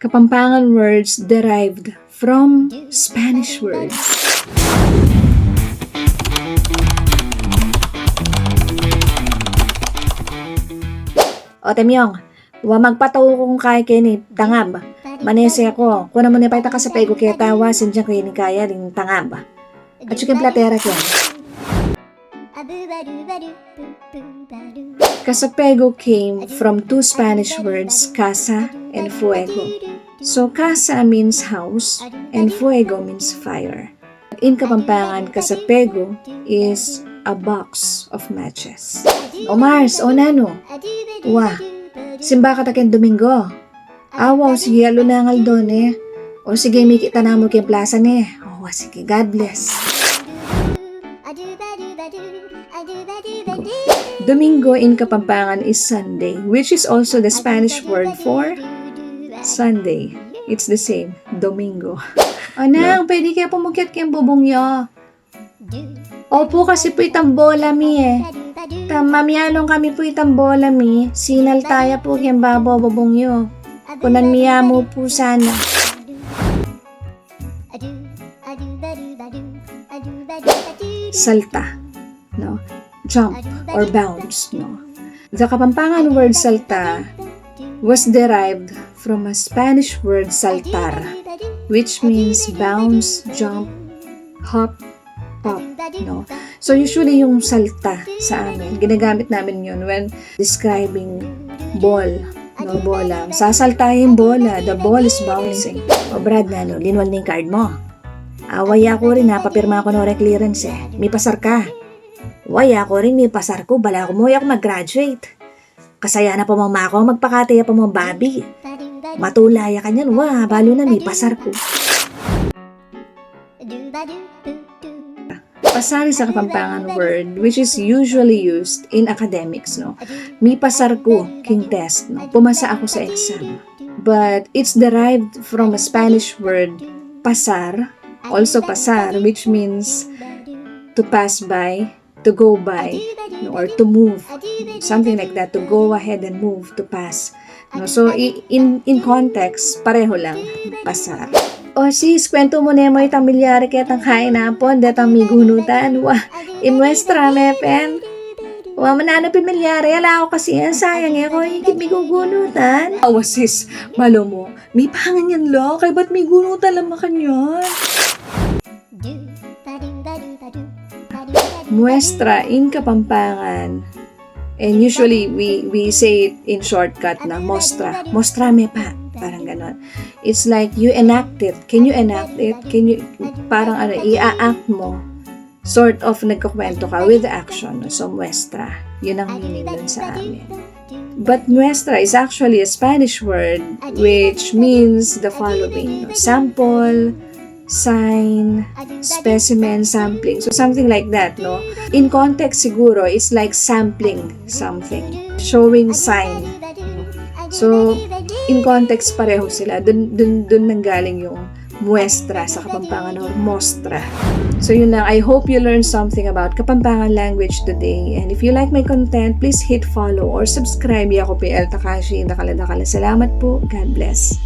Kapampangan words derived from Spanish words. O temyong, wa magpataw kong kay kini tangab. Manese ako, kuna mo ni paita ka sa pego kaya tawa sinjang kini kaya din tangab. At sukin platera kyan. Kasapego came from two Spanish words, casa and fuego. So casa means house and fuego means fire. In Kapampangan, kasapego is a box of matches. O Mars, o Nano, wah, simba ka takin Domingo. Awaw, sige alunangal doon eh. O sige, may kita na mo kyung plaza eh. O sige, God bless. Domingo in Kapampangan is Sunday, which is also the Spanish word for Sunday. It's the same, Domingo. Anang, pwede kaya pumukyat kayong bubong nyo. Opo, kasi po itambola mi eh. Mamiyalong kami po itambola mi. Sinal taya po kayong babo bubong nyo. Kunan miya mo po sana. Salta, no? Jump or bounce, no? The Kapampangan word salta was derived from a Spanish word saltar, which means bounce, jump, hop, pop, no? So usually yung salta sa amin, ginagamit namin yun when describing ball, no, bola. Sasalta yung bola, the ball is bouncing. O Brad, no, linwal na yung card mo. Away ako rin ha, papirma ko na clearance eh. May pasar ka. Way ako rin, may pasar ko. Bala ko mo, ako mag-graduate. Kasaya na po mama ako, magpakataya po mga babi. Matulaya ka niyan, wah, balo na may pasar ko. Pasar is a Kapampangan word which is usually used in academics, no? May pasar ko, king test, no? Pumasa ako sa exam. But it's derived from a Spanish word, pasar, also pasar, which means to pass by, to go by, no, or to move, something like that, to go ahead and move, to pass, no? So in context pareho lang, pasar. O sis, kwento mo na mo itang milyari kaya tang kain napon datang migunutan. Wah, imwestra mepen. Wah, mananapin milyari, ala ako kasi yan, sayang eh, ako higit migugunutan. Awa sis, malo mo, may pangan yan lo, kaya ba't migunutan lang makanyan? Muestra in Kapampangan, and usually we say it in shortcut na mostra. Mostra me pa, parang ganon. It's like you enact it. Can you enact it? Can you, parang ano, i-act mo. Sort of nagkukwento ka with action. So muestra, yun ang meaning dun sa amin. But muestra is actually a Spanish word which means the following, no? Sample, sign, specimen, sampling. So something like that, no? In context siguro, it's like sampling something, showing sign. So in context pareho sila. Dun nanggaling yung muestra sa Kapampangan or mostra. So yun lang. I hope you learned something about Kapampangan language today. And if you like my content, please hit follow or subscribe. Ako po El Takashi. Salamat po. God bless.